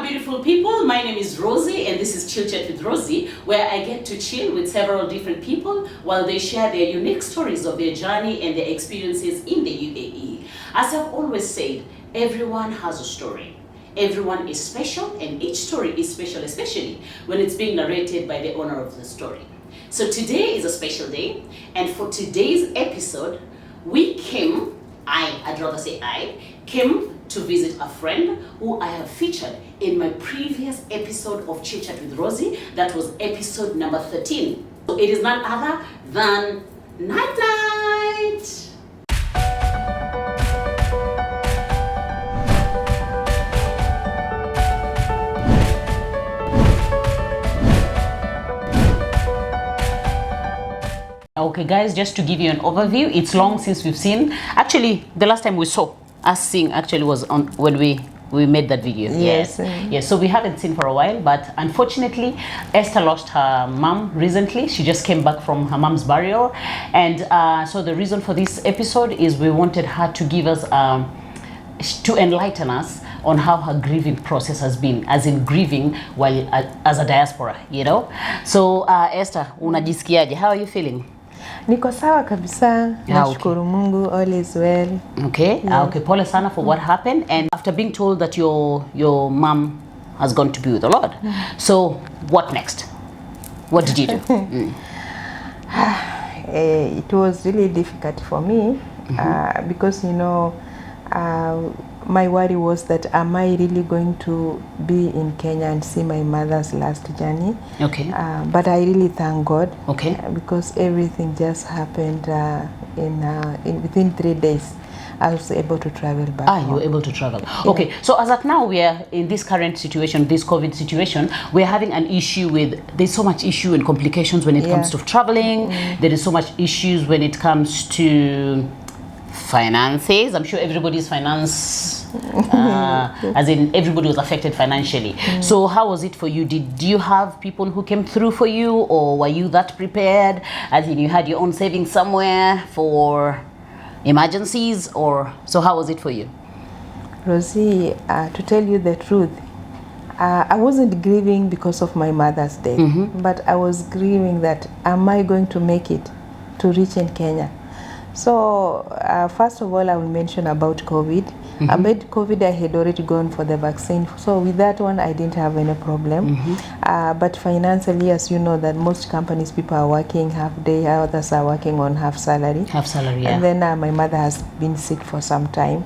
beautiful people. My name is Rosie and this is Chill Chat with Rosie, where I get to chill with several different people while they share their unique stories of their journey and their experiences in the UAE. As I've always said, everyone has a story. Everyone is special and each story is special, especially when it's being narrated by the owner of the story. So today is a special day, and for today's episode, I'd rather say I came to visit a friend who I have featured in my previous episode of Chill Chat with Rosie. That was episode number 13. So it is none other than Night Night. Okay guys, just to give you an overview, it's long since we've seen. Actually, the last time we saw us sing actually was on when we made that video. Yes. So we haven't seen for a while, but unfortunately Esther lost her mom recently. She just came back from her mom's burial, and so the reason for this episode is we wanted her to give us to enlighten us on how her grieving process has been, as in grieving while as a diaspora, you know. So Esther, unajisikiaje? How are you feeling? Niko sawa kabisa. Nashukuru Mungu, all is well. Okay. Yeah. Okay, pole sana for what happened. And after being told that your mom has gone to be with the Lord, so what next? What did you do? It was really difficult for me because, you know, my worry was that am I really going to be in Kenya and see my mother's last journey? Okay. But I really thank God. Okay. Because everything just happened in within 3 days. I was able to travel back. You were able to travel. Yeah. Okay. So as at now, we are in this current situation, this COVID situation, we're having an issue with, there's so much issue and complications when it comes to traveling. There is so much issues when it comes to finances. I'm sure everybody's finance, as in everybody was affected financially. So how was it for you? Did you have people who came through for you, or were you that prepared, as in you had your own savings somewhere for emergencies, or so how was it for you? Rosie, to tell you the truth, I wasn't grieving because of my mother's death, but I was grieving that am I going to make it to reach in Kenya? So first of all, I will mention about COVID. About COVID, I had already gone for the vaccine. So with that one, I didn't have any problem. But financially, as you know, that most companies, people are working half day, others are working on half salary. Half salary, yeah. And then my mother has been sick for some time.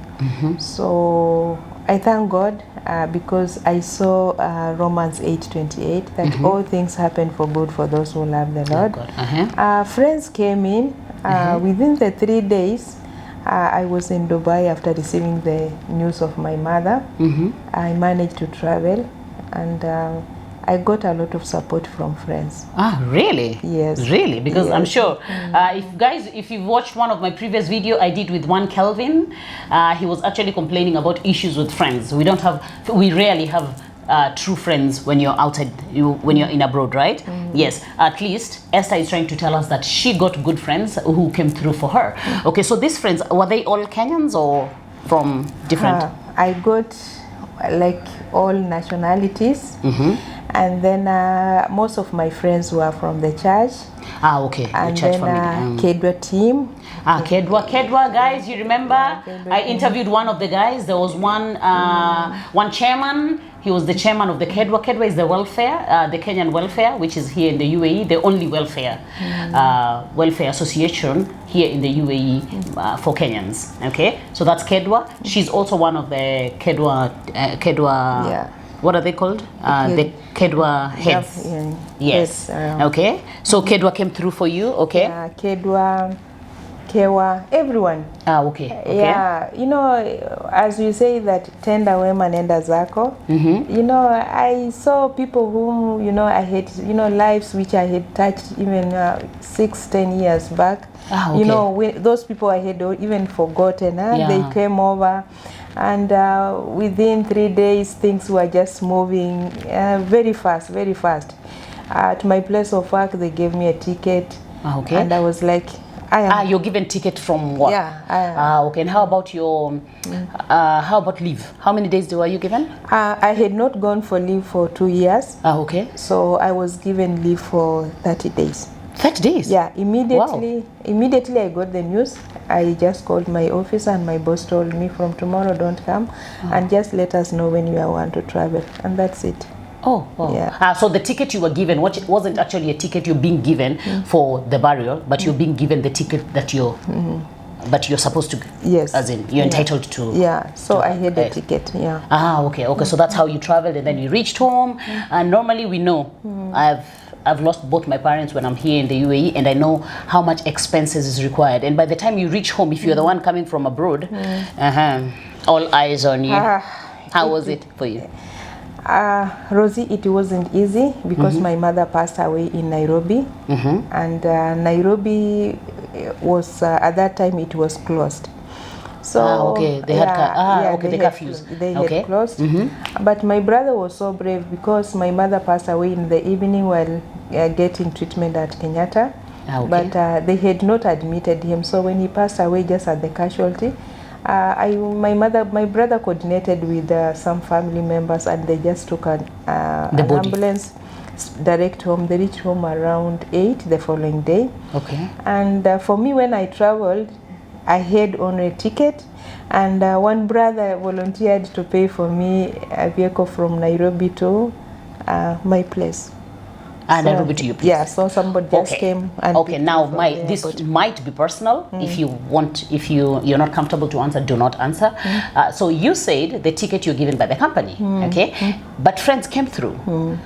So I thank God because I saw Romans 8:28, that all things happen for good for those who love the Lord. Friends came in. Within the 3 days, I was in Dubai after receiving the news of my mother. I managed to travel, and I got a lot of support from friends. Really? Yes. Really? Because I'm sure, if you've watched one of my previous video I did with one Kelvin, he was actually complaining about issues with friends. We rarely have true friends when you're outside, when you're in abroad, right? Yes, at least Esther is trying to tell us that she got good friends who came through for her. Okay, so these friends, were they all Kenyans or from different? I got like all nationalities, and then most of my friends were from the church. Okay, and the church then Kedwa team. Kedwa guys, you remember? I interviewed one of the guys. There was one chairman. He was the chairman of the Kedwa. Kedwa is the welfare, the Kenyan welfare, which is here in the UAE, the only welfare association here in the UAE for Kenyans. Okay, so that's Kedwa. She's also one of the Kedwa. What are they called? The Kedwa heads. Yes. Okay. So Kedwa came through for you. Okay. Kedwa, Kewa, everyone. Okay. Yeah, you know, as you say that tenda wema nenda zako. You know, I saw people whom, you know, I had, you know, lives which I had touched even 6-10 years back. You know, those people I had even forgotten. They came over. And within 3 days, things were just moving very fast, very fast. At my place of work, they gave me a ticket. And I was like, I am. You're given ticket from work. Yeah. Okay. And how about your, how about leave? How many days were you given? I had not gone for leave for 2 years. Okay. So I was given leave for 30 days. 30 days? Yeah, immediately. Wow. Immediately I got the news. I just called my office and my boss told me from tomorrow don't come and just let us know when you want to travel, and that's it. Oh, wow. Yeah. So the ticket you were given wasn't actually a ticket you're being given for the burial, but you're being given the ticket that you're but you're supposed to, yes, as in you're entitled to. Yeah, so I had a ticket. Yeah. Okay. So that's how you traveled, and then you reached home. And normally we know, I've lost both my parents when I'm here in the UAE, and I know how much expenses is required. And by the time you reach home, if you're the one coming from abroad, all eyes on you. How was it for you? Rosie, it wasn't easy because my mother passed away in Nairobi, and Nairobi was at that time it was closed. So they had the curfews. They had closed. But my brother was so brave because my mother passed away in the evening while getting treatment at Kenyatta. But they had not admitted him. So when he passed away, just at the casualty, my brother coordinated with some family members, and they just took an ambulance direct home. They reached home around 8 the following day. Okay. And for me, when I traveled, I had on a ticket, and one brother volunteered to pay for me a vehicle from Nairobi to my place. Nairobi to your place. Yeah, so somebody just came and now this might be personal. If you want, if you're not comfortable to answer, do not answer. So you said the ticket you're given by the company, okay? But friends came through.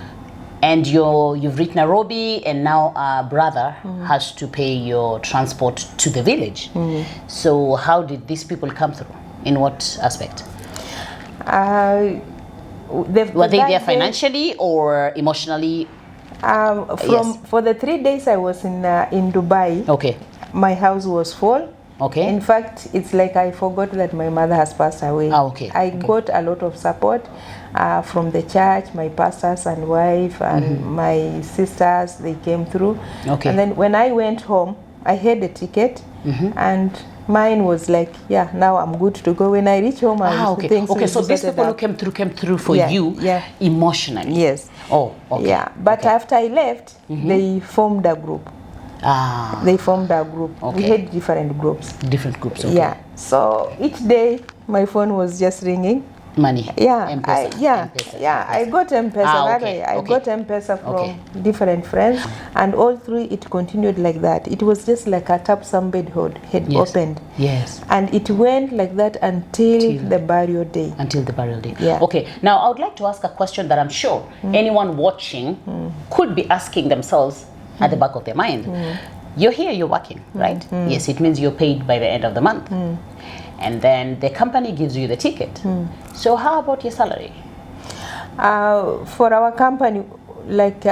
And you've reached Nairobi, and now a brother has to pay your transport to the village. So how did these people come through? In what aspect? Were they there financially or emotionally? For the 3 days I was in Dubai, my house was full. In fact, it's like I forgot that my mother has passed away. I got a lot of support from the church, my pastors and wife and my sisters. They came through. And then when I went home, I had a ticket, and mine was like, yeah, now I'm good to go. When I reach home, so these people who came through for you emotionally. Yes. Yeah, but after I left, they formed a group. They formed a group. We had different groups. Different groups. Yeah. So each day my phone was just ringing. Money. Yeah. M-Pesa. I got M-Pesa. I got M-Pesa from different friends, and all through it continued like that. It was just like a tap somebody had opened. Yes. And it went like that until the burial day. Until the burial day. Yeah. Okay. Now I would like to ask a question that I'm sure anyone watching could be asking themselves at the back of their mind. You're here, you're working, right? Yes, it means you're paid by the end of the month. And then the company gives you the ticket. So how about your salary? For our company, like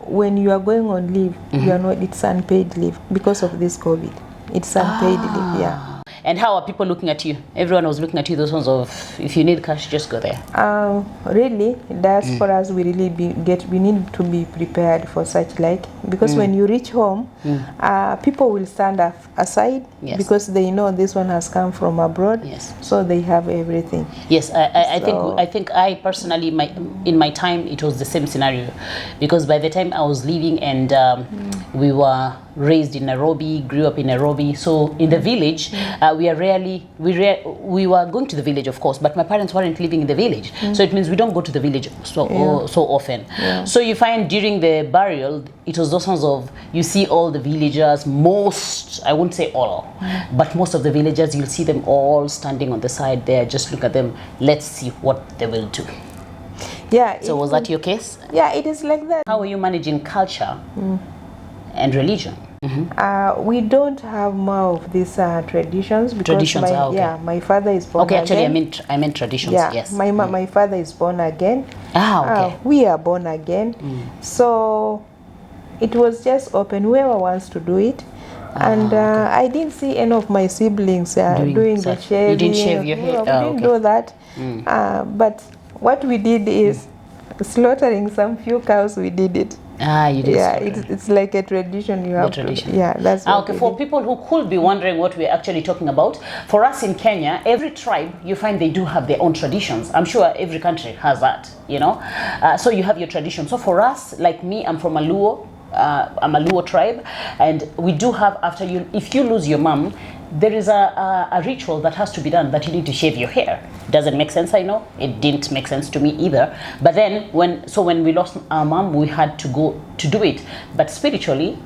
when you are going on leave, you are not, it's unpaid leave because of this COVID. It's unpaid leave, yeah. And how are people looking at you? Everyone was looking at you those ones of, if you need cash, just go there. Really, diasporas, we really we need to be prepared for such because when you reach home, people will stand aside because they know this one has come from abroad. Yes. So they have everything. Yes, I think I personally, in my time, it was the same scenario, because by the time I was leaving and we were raised in Nairobi, grew up in Nairobi. So in the village, we were going to the village, of course, but my parents weren't living in the village. So it means we don't go to the village so often. So you find during the burial, it was those ones of, you see all the villagers, most, I won't say all, but most of the villagers, you'll see them all standing on the side there. Just look at them. Let's see what they will do. Yeah. So was that your case? Yeah, it is like that. How are you managing culture and religion? We don't have more of these traditions because my father is born again. Actually, I meant traditions. Yeah, yes. My father is born again. Okay. We are born again. So it was just open. Whoever wants to do it. And I didn't see any of my siblings doing the shaving. You didn't shave your hair? We didn't do that. But what we did is slaughtering some few cows. We did it. You did Yeah, slaughter. it's like a tradition. You have tradition. to. Yeah, that's what okay. For people who could be wondering what we're actually talking about, for us in Kenya, every tribe you find they do have their own traditions. I'm sure every country has that. So you have your tradition. So for us, like me, I'm from a Luo. I'm a Luo tribe, and we do have, if you lose your mom, there is a ritual that has to be done, that you need to shave your hair. Doesn't make sense, I know. It didn't make sense to me either. But then when we lost our mom, we had to go to do it. But spiritually,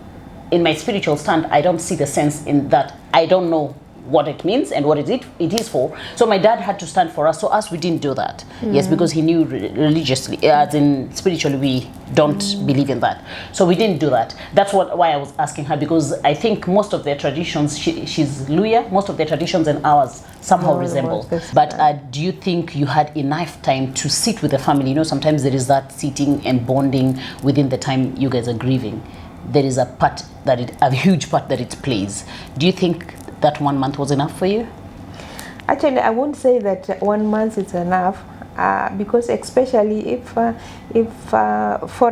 in my spiritual stand, I don't see the sense in that. I don't know what it means and what it is for. So my dad had to stand for us. So us, we didn't do that. Yes, because he knew religiously, as in spiritually, we don't believe in that. So we didn't do that. That's why I was asking her, because I think most of their traditions, she's Luya, most of their traditions and ours somehow resemble. But do you think you had enough time to sit with the family? Sometimes there is that sitting and bonding within the time you guys are grieving. There is a huge part that it plays. Do you think that 1 month was enough for you? Actually, I won't say that 1 month is enough, because especially if for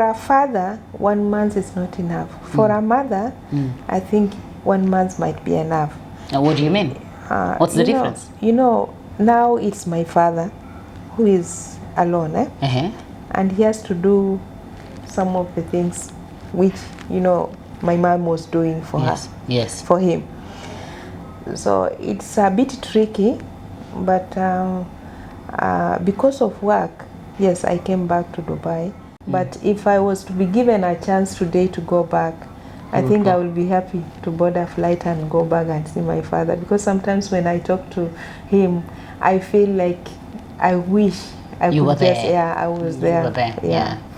a father 1 month is not enough. For a mother, I think 1 month might be enough. Now, what do you mean? What's the difference? Now it's my father who is alone, and he has to do some of the things which my mom was doing for her. Yes. For him. So it's a bit tricky, but because of work, yes, I came back to Dubai. But if I was to be given a chance today to go back, I think I will be happy to board a flight and go back and see my father, because sometimes when I talk to him, I feel like I wish I you could were there. just, I was there.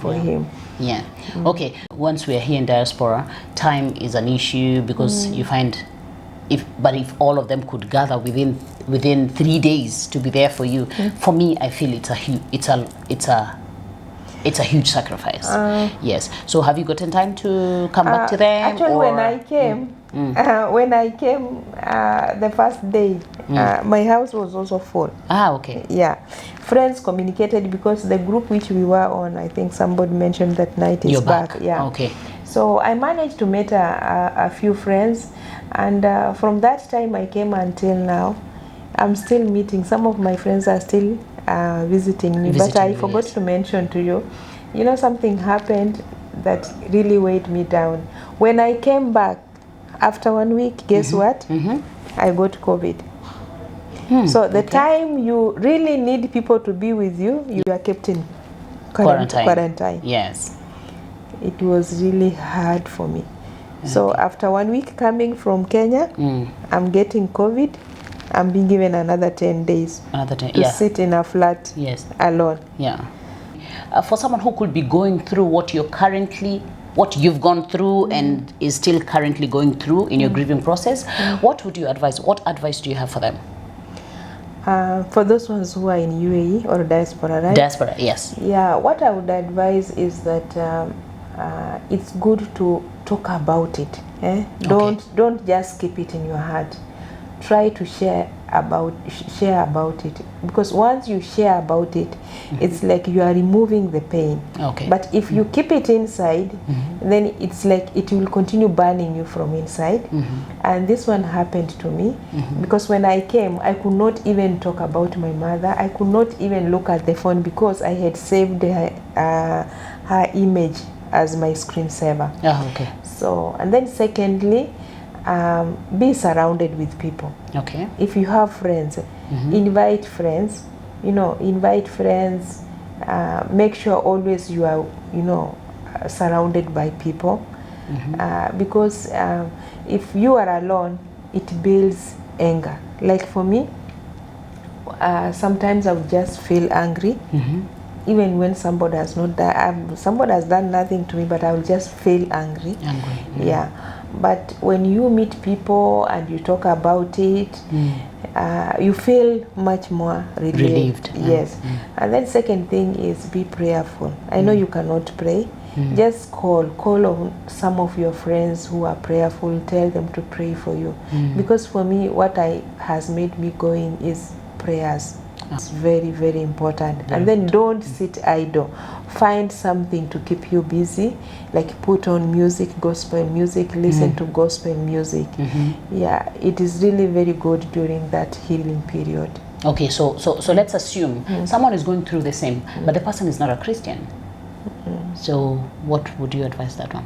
For him. Yeah. Okay. Once we are here in Diaspora, time is an issue, because you find if all of them could gather within 3 days to be there for you, for me, I feel it's a huge sacrifice. Yes. So have you gotten time to come back to them? Actually, when I came, the first day, my house was also full. Okay. Yeah. Friends communicated, because the group which we were on, I think somebody mentioned that night is back. Yeah. Okay. So I managed to meet a few friends, and from that time I came until now, I'm still meeting. Some of my friends are still visiting me. But I forgot to mention to you, something happened that really weighed me down. When I came back after 1 week, guess what? I got COVID. So the time you really need people to be with you, you are kept in quarantine. Yes. It was really hard for me. So after 1 week coming from Kenya, I'm getting COVID. I'm being given another 10 days to sit in a flat alone. Yeah. For someone who could be going through what you've gone through and is still currently going through in your grieving process, what would you advise? What advice do you have for them? For those ones who are in UAE or diaspora, right? Diaspora, yes. Yeah, what I would advise is that it's good to talk about it. Don't just keep it in your heart. Try to share about it, because once you share about it, it's like you are removing the pain. But if you keep it inside, then it's like it will continue burning you from inside. And this one happened to me, because when I came, I could not even talk about my mother. I could not even look at the phone, because I had saved her image as my screensaver. So, and then secondly, be surrounded with people. If you have friends, invite friends. Invite friends. Make sure always you are, surrounded by people. Because if you are alone, it builds anger. Like for me, sometimes I would just feel angry. Even when somebody has done nothing to me, but I will just feel angry. Yeah. But when you meet people and you talk about it, you feel much more relieved. Yes. And then second thing is be prayerful. I know you cannot pray. Just call on some of your friends who are prayerful. Tell them to pray for you. Because for me, what has made me going is prayers. It's very, very important. And then don't sit idle. Find something to keep you busy, like put on music, gospel music, listen to gospel music. Yeah, it is really very good during that healing period. Okay, so let's assume someone is going through the same, but the person is not a Christian. So what would you advise that one?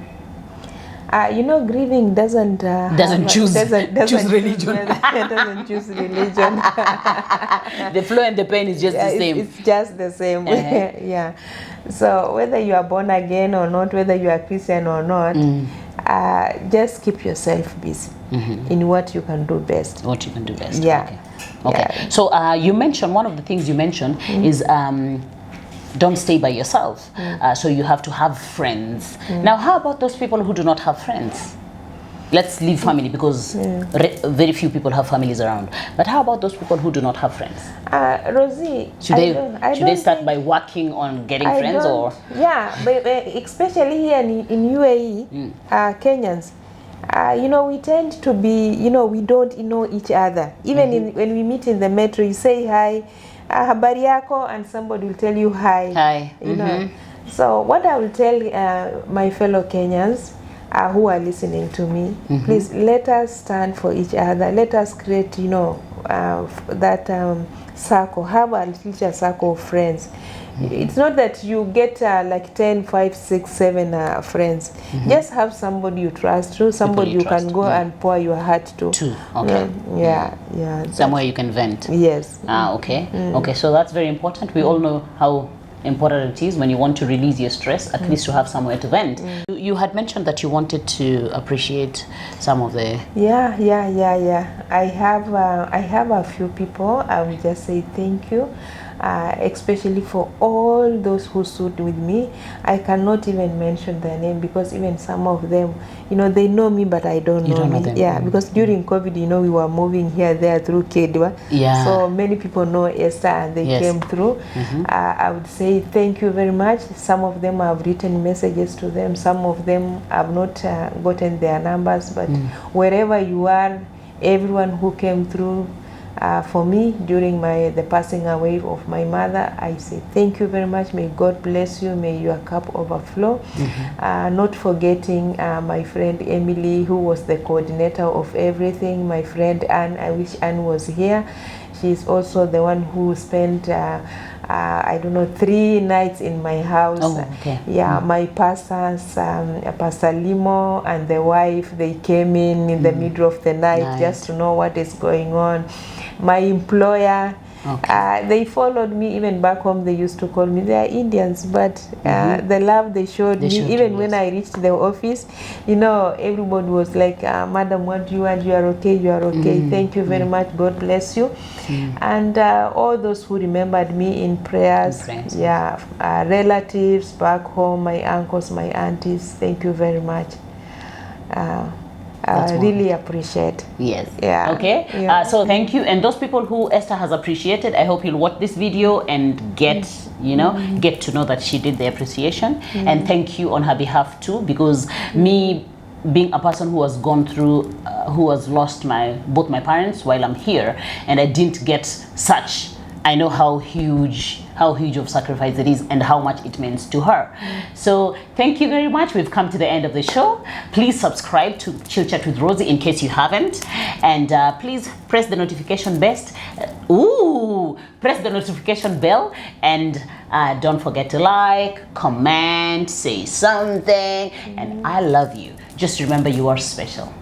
You know, grieving doesn't choose religion. Doesn't choose religion. The flow and the pain is just the same. It's just the same. Yeah. So whether you are born again or not, whether you are Christian or not, just keep yourself busy in what you can do best. What you can do best. Yeah. Okay. Yeah. So you mentioned, one of the things you mentioned is don't stay by yourself. So you have to have friends. Now, how about those people who do not have friends? Let's leave family, because very few people have families around. But how about those people who do not have friends? Rosie, should they start by working on getting friends, or? Yeah, but especially here in UAE, Kenyans, you know, we tend to be, you know, we don't know each other. Even when we meet in the metro, you say hi, habari yako, and somebody will tell you hi. Hi. You know. So what I will tell my fellow Kenyans who are listening to me, please let us stand for each other. Let us create, you know, that circle. Have a little circle of friends. It's not that you get like 10, 5, 6, 7 friends. Just have somebody you trust through, somebody you can go and pour your heart to. Okay. Yeah. Somewhere you can vent. Yes. Okay. Okay, so that's very important. We all know how important it is when you want to release your stress, at least to have somewhere to vent. You had mentioned that you wanted to appreciate some of the... Yeah. I have a few people. I will just say thank you. Especially for all those who stood with me. I cannot even mention their name, because even some of them, you know, they know me, but I don't know me. Yeah, because during COVID, you know, we were moving here, there through Kedwa. Yeah. So many people know Esther, and they came through. I would say thank you very much. Some of them have written messages to them. Some of them have not gotten their numbers, but wherever you are, everyone who came through for me during the passing away of my mother, I say thank you very much. May God bless you. May your cup overflow. Not forgetting my friend Emily, who was the coordinator of everything. My friend Anne, I wish Anne was here. She's also the one who spent I don't know, 3 nights in my house. Yeah, my pastors, Pastor Limo and the wife, they came in the middle of the night just to know what is going on. My employer, they followed me even back home. They used to call me, they are Indians, but the love they showed me, even when I reached the office, you know, everybody was like, Madam, what do you want? You are okay, you are okay. Thank you very much. God bless you. And all those who remembered me in prayers, relatives back home, my uncles, my aunties, thank you very much. Really appreciate. Yes. Yeah. Okay. So thank you. And those people who Esther has appreciated, I hope you'll watch this video and get, you know, get to know that she did the appreciation. And thank you on her behalf too, because me being a person who has gone through, who has lost both my parents while I'm here, and I didn't get such, I know how huge of sacrifice it is and how much it means to her. So thank you very much. We've come to the end of the show. Please subscribe to Chill Chat with Rosie in case you haven't, and please press the notification press the notification bell, and don't forget to like, comment, say something, and I love you. Just remember, you are special.